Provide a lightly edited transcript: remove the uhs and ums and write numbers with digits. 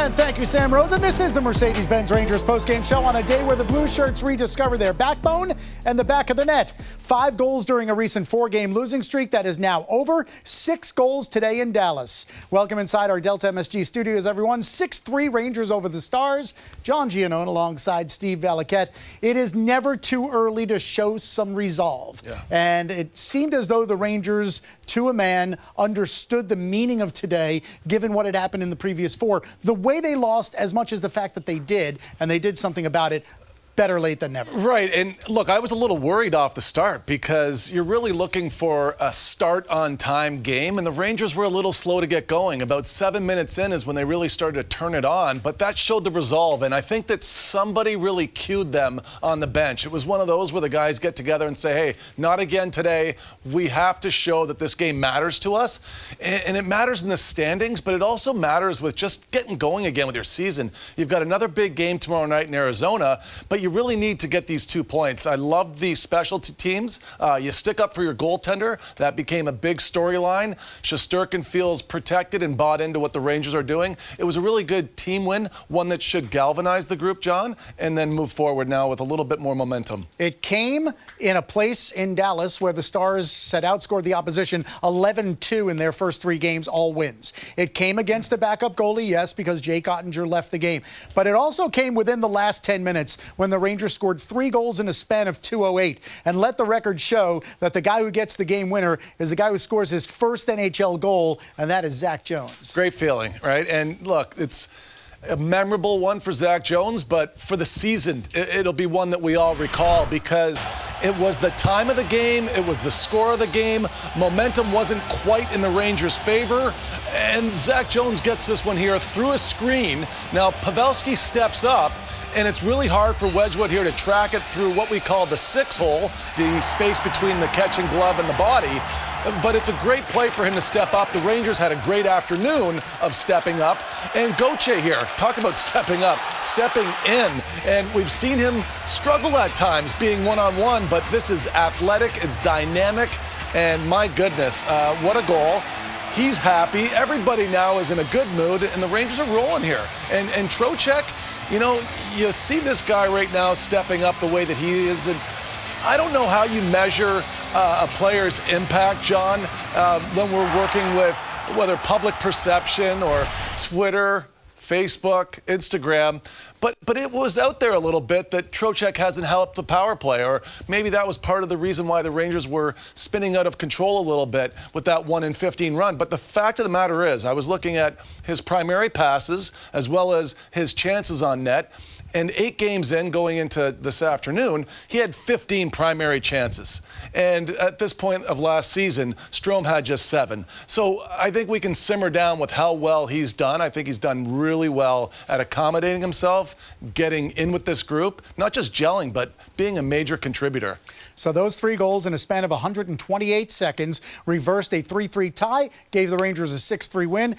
And thank you, Sam Rosen. This is the Mercedes-Benz Rangers postgame show on a day where the Blue Shirts rediscover their backbone and the back of the net. 5 goals during a recent 4-game losing streak that is now over. 6 goals today in Dallas. Welcome inside our Delta MSG studios, everyone. 6-3 Rangers over the Stars. John Giannone alongside Steve Valiquette. It is never too early to show some resolve. And it seemed as though the Rangers, to a man, understood the meaning of today, given what had happened in the previous 4. The way they lost, as much as the fact that they did, and they did something about it, better late than never. Right, and look, I was a little worried off the start because you're really looking for a start-on-time game, and the Rangers were a little slow to get going. About 7 minutes in is when they really started to turn it on, but that showed the resolve, and I think that somebody really cued them on the bench. It was one of those where the guys get together and say, hey, not again today. We have to show that this game matters to us, and it matters in the standings, but it also matters with just getting going again with your season. You've got another big game tomorrow night in Arizona, but you really need to get these 2 points. I love the specialty teams. You stick up for your goaltender. That became a big storyline. Shesterkin feels protected and bought into what the Rangers are doing. It was a really good team win, one that should galvanize the group, John, and then move forward now with a little bit more momentum. It came in a place in Dallas where the Stars had outscored the opposition 11-2 in their first 3 games, all wins. It came against a backup goalie, yes, because Jake Ottinger left the game. But it also came within the last 10 minutes when the Rangers scored 3 goals in a span of 2:08. And let the record show that the guy who gets the game winner is the guy who scores his first NHL goal, and that is Zac Jones. Great feeling, right? And look, it's a memorable one for Zac Jones, but for the season, it'll be one that we all recall because it was the time of the game, it was the score of the game, momentum wasn't quite in the Rangers' favor, and Zac Jones gets this one here through a screen. Now, Pavelski steps up, and it's really hard for Wedgwood here to track it through what we call the 6-hole, the space between the catching glove and the body. But it's a great play for him to step up. The Rangers had a great afternoon of stepping up. And Gauthier here, talk about stepping up, stepping in. And we've seen him struggle at times being one-on-one, but this is athletic, it's dynamic, and my goodness, what a goal. He's happy. Everybody now is in a good mood, and the Rangers are rolling here. And Trocheck, you know, you see this guy right now stepping up the way that he is. And I don't know how you measure a player's impact, John, when we're working with whether public perception or Twitter, Facebook, Instagram. But it was out there a little bit that Trocheck hasn't helped the power play, or maybe that was part of the reason why the Rangers were spinning out of control a little bit with that 1-in-15 run. But the fact of the matter is, I was looking at his primary passes as well as his chances on net, and 8 games in, going into this afternoon, he had 15 primary chances. And at this point of last season, Strome had just 7. So I think we can simmer down with how well he's done. I think he's done really well at accommodating himself, getting in with this group, not just gelling, but being a major contributor. So those 3 goals in a span of 128 seconds reversed a 3-3 tie, gave the Rangers a 6-3 win.